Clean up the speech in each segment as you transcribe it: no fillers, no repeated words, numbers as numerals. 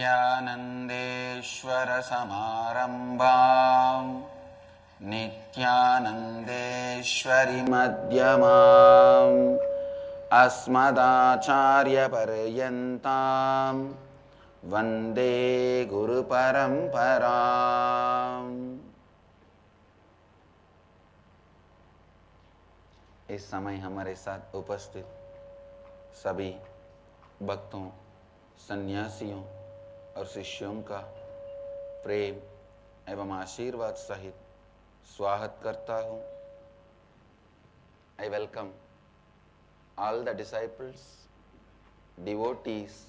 नित्यानन्देश्वरसमारम्भां नित्यानन्देश्वरिमध्यमाम् अस्मदाचार्यपर्यन्तां वन्दे गुरुपरम्पराम्। इस समय हमारे साथ उपस्थित सभी भक्तों, सन्यासियों और शिष्यों का प्रेम एवं आशीर्वाद सहित स्वागत करता हूँ। I welcome all the disciples, devotees,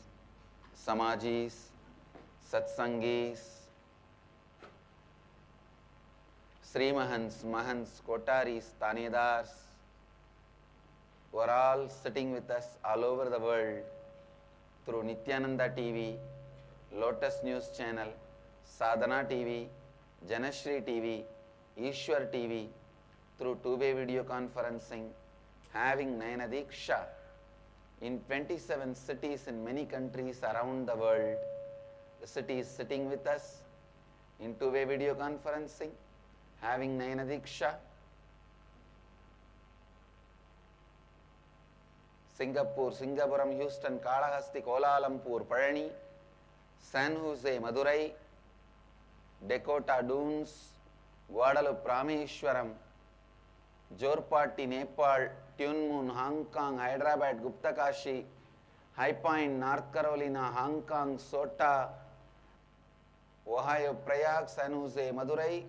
samajis, satsangis, Sri Mahants, Mahants, Kotaris, Tanedars, who are all sitting with us all over the world through Nityananda TV, Lotus News Channel, Sadhana TV, Janashri TV, Ishwar TV, through two-way video conferencing, having Nayana Diksha in 27 cities in many countries around the world. The city is sitting with us in two-way video conferencing, having Nayana Diksha. Singapore, Singapuram, Houston, Kalahasti, Kuala Lumpur, Palani, San Jose, Madurai, Dakota Dunes, Guadalupe, Rameshwaram, Jorpati, Nepal, Tuen Mun, Hong Kong, Hyderabad, Guptakashi, High Point, North Carolina, Hong Kong, Sota, Ohio, Prayag, San Jose, Madurai,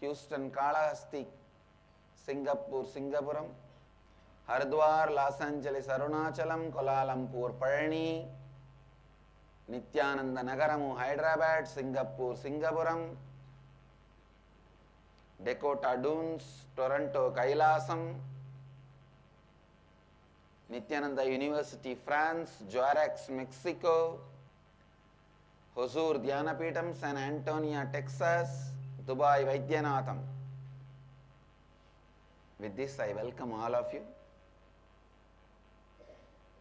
Houston, Kalahasti, Singapore, Singapuram, Haridwar, Los Angeles, Arunachalam, Kuala Lumpur, Palani, Nityananda Nagaramu, Hyderabad, Singapore, Singapuram, Dakota Dunes, Toronto, Kailasam, Nityananda University, France, Juarez, Mexico, Hosur, Dhyanapeetham, San Antonio, Texas, Dubai, Vaidyanatham. With this, I welcome all of you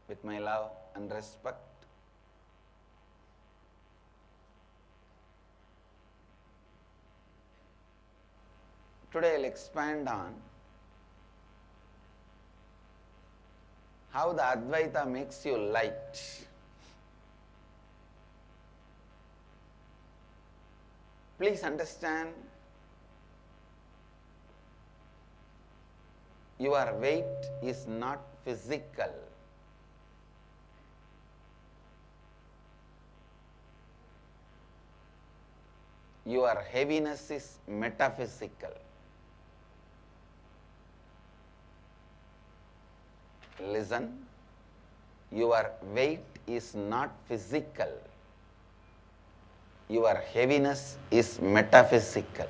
with my love and respect. Today I'll expand on how the Advaita makes you light. Please understand, your weight is not physical. Your heaviness is metaphysical. Listen, your weight is not physical. Your heaviness is metaphysical.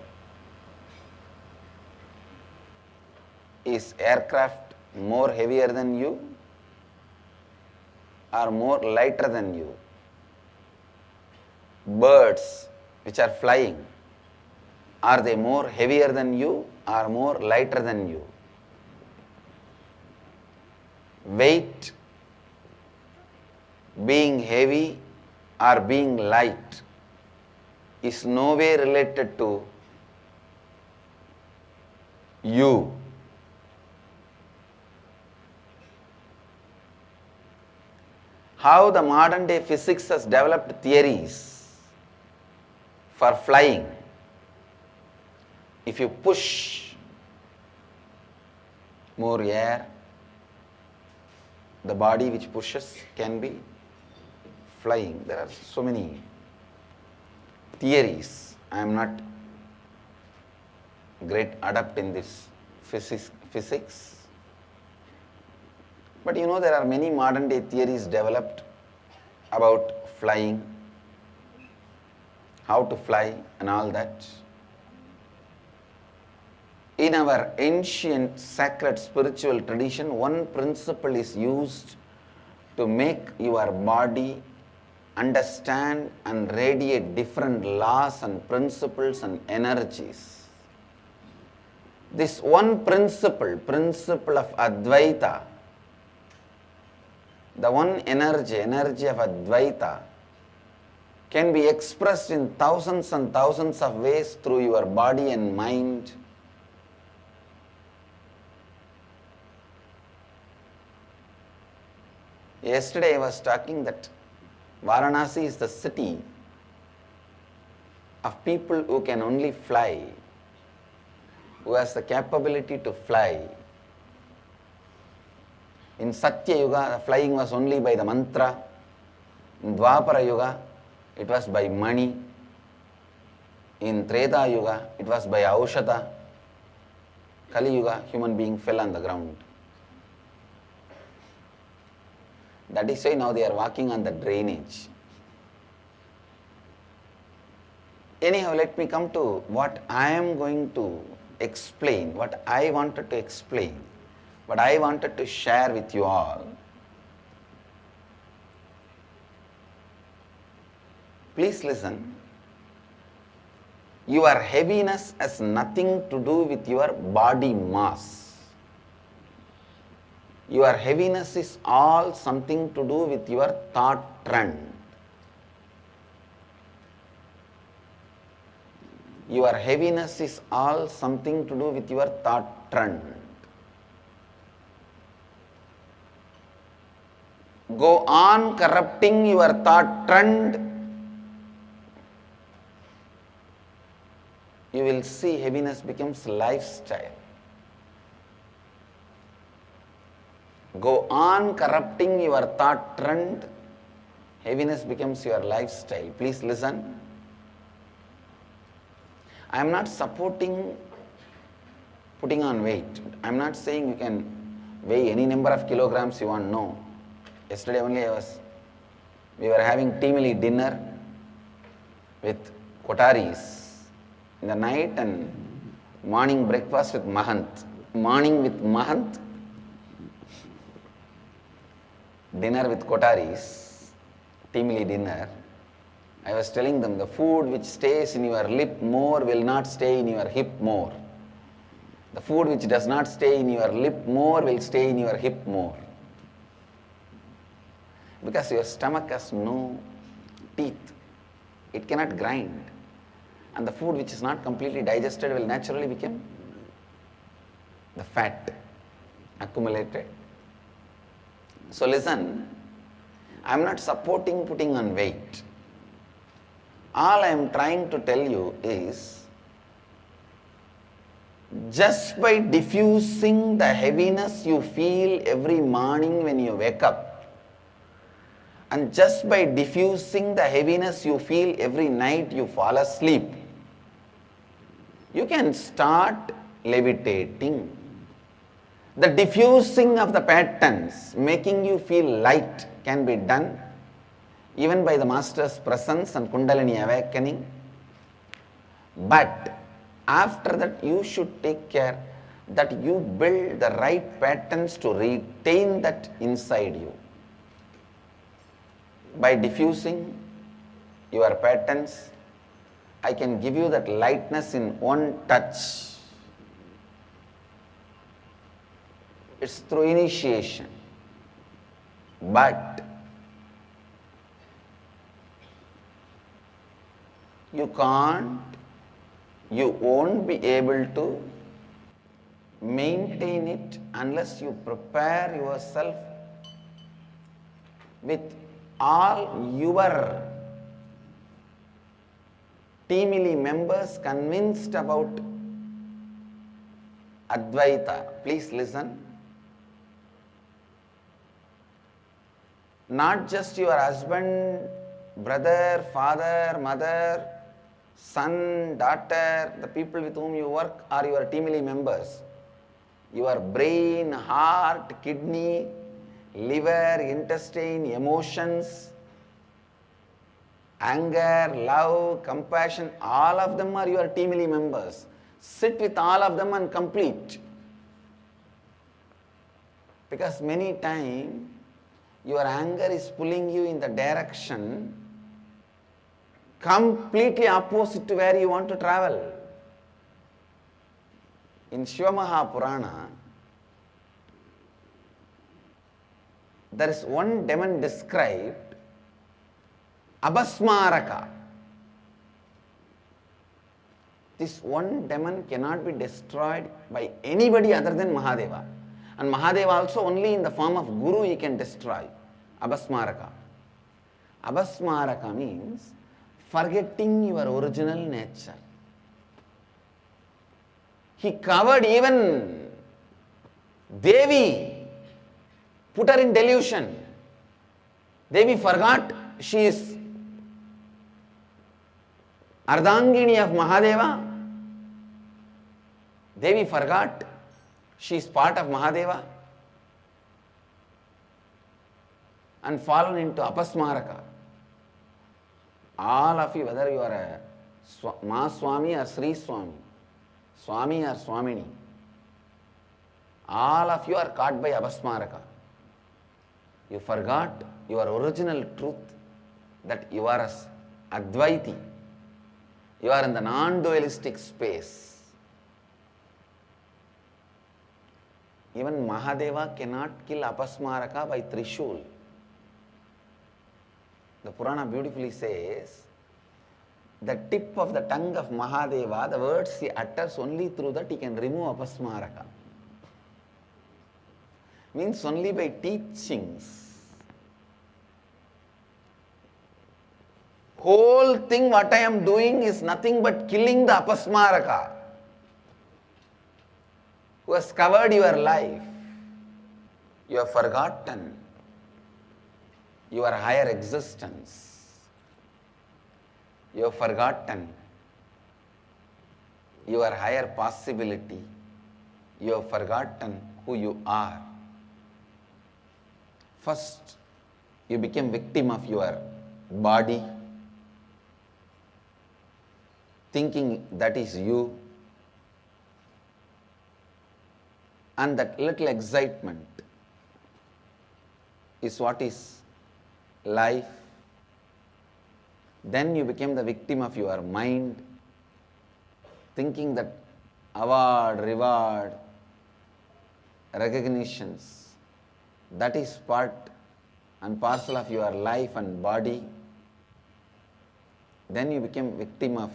Is aircraft more heavier than you or more lighter than you? Birds which are flying, are they more heavier than you or more lighter than you? Weight, being heavy or being light, is no way related to you. How the modern day physics has developed theories for flying. If you push more air, the body which pushes can be flying. There are so many theories. I am not great adept in this physics. But you know, there are many modern day theories developed about flying, how to fly and all that. In our ancient sacred spiritual tradition, one principle is used to make your body understand and radiate different laws and principles and energies. This one principle of Advaita, the one energy of Advaita, can be expressed in thousands and thousands of ways through your body and mind. Yesterday I was talking that Varanasi is the city of people who can only fly, who has the capability to fly. In Satya Yuga, the flying was only by the mantra. In Dwapara Yuga, it was by money. In Treta Yuga, it was by Aushata. Kali Yuga, human being fell on the ground. That is why now they are walking on the drainage. Anyhow, let me come to what I am going to explain, what I wanted to explain, what I wanted to share with you all. Please listen. Your heaviness has nothing to do with your body mass. Your heaviness is all something to do with your thought trend. Your heaviness is all something to do with your thought trend. Go on corrupting your thought trend. You will see heaviness becomes lifestyle. Go on corrupting your thought trend. Heaviness becomes your lifestyle. Please listen. I am not supporting putting on weight. I am not saying you can weigh any number of kilograms you want. No. Yesterday only we were having teamily dinner with Kotaris in the night and morning breakfast with Mahant. Morning with Mahant, dinner with Kotaris, teamily dinner. I was telling them the food which stays in your lip more will not stay in your hip more. The food which does not stay in your lip more will stay in your hip more. Because your stomach has no teeth. It cannot grind. And the food which is not completely digested will naturally become the fat accumulated. So listen, I am not supporting putting on weight. All I am trying to tell you is, just by diffusing the heaviness you feel every morning when you wake up, and just by diffusing the heaviness you feel every night you fall asleep, you can start levitating. The diffusing of the patterns, making you feel light, can be done even by the Master's presence and Kundalini awakening. But after that, you should take care that you build the right patterns to retain that inside you. By diffusing your patterns, I can give you that lightness in one touch. It's through initiation. But you won't be able to maintain it unless you prepare yourself with all your teamily members convinced about Advaita. Please listen. Not just your husband, brother, father, mother, son, daughter, the people with whom you work are your teamily members. Your brain, heart, kidney, liver, intestine, emotions, anger, love, compassion, all of them are your teamily members. Sit with all of them and complete. Because many times your anger is pulling you in the direction completely opposite to where you want to travel. In Shiva Mahapurana, there is one demon described Abhasmaraka. This one demon cannot be destroyed by anybody other than Mahadeva. And Mahadeva also only in the form of Guru he can destroy. Abhasmaraka. Abhasmaraka means forgetting your original nature. He covered even Devi, put her in delusion. Devi forgot she is Ardhangini of Mahadeva. Devi forgot she is part of Mahadeva and fallen into Apasmaraka. All of you, whether you are a Mahaswami or Sri Swami, Swami or Swamini, all of you are caught by Apasmaraka. You forgot your original truth, that you are as Advaiti. You are in the non-dualistic space. Even Mahadeva cannot kill Apasmaraka by Trishul. The Purana beautifully says, the tip of the tongue of Mahadeva, the words he utters, only through that he can remove Apasmaraka. Means only by teachings. Whole thing what I am doing is nothing but killing the Apasmaraka who has covered your life. You have forgotten your higher existence. You have forgotten your higher possibility. You have forgotten who you are. First, you became victim of your body, thinking that is you, and that little excitement is what is life. Then you became the victim of your mind, thinking that award, reward, recognitions, that is part and parcel of your life and body. Then you became victim of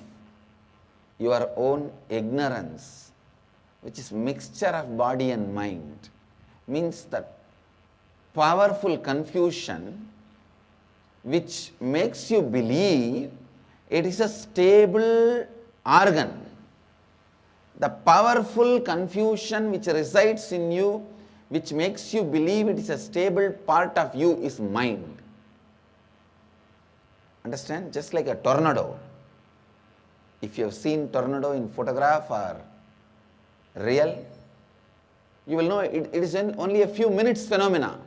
your own ignorance, which is mixture of body and mind. Means that powerful confusion which makes you believe it is a stable organ. The powerful confusion which resides in you, which makes you believe it is a stable part of you, is mind. Understand? Just like a tornado. If you have seen tornado in photograph or real, you will know it is only a few minutes phenomena.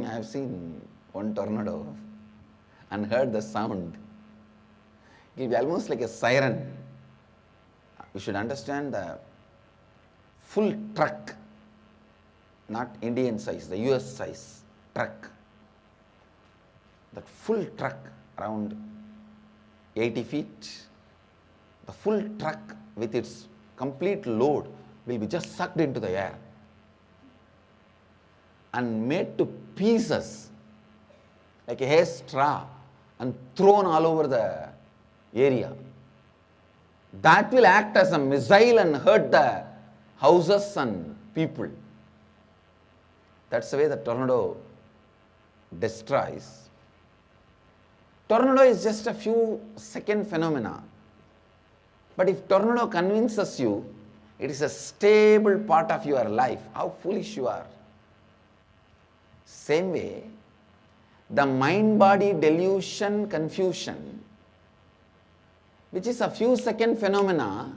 I have seen one tornado and heard the sound. It will be almost like a siren. You should understand the full truck, not Indian size, the US size truck. That full truck, around 80 feet, the full truck with its complete load will be just sucked into the air and made to pieces like a hair straw and thrown all over the area. That will act as a missile and hurt the houses and people. That's the way the tornado destroys. Tornado is just a few second phenomena. But if tornado convinces you it is a stable part of your life, how foolish you are. Same way, the mind-body delusion, confusion, which is a few second phenomena,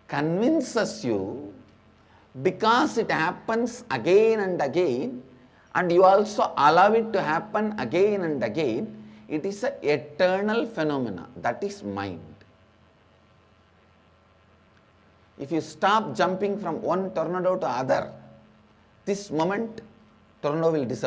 convinces you because it happens again and again, and you also allow it to happen again and again. It is an eternal phenomena, that is mind. If you stop jumping from one tornado to other, this moment tornado will disappear.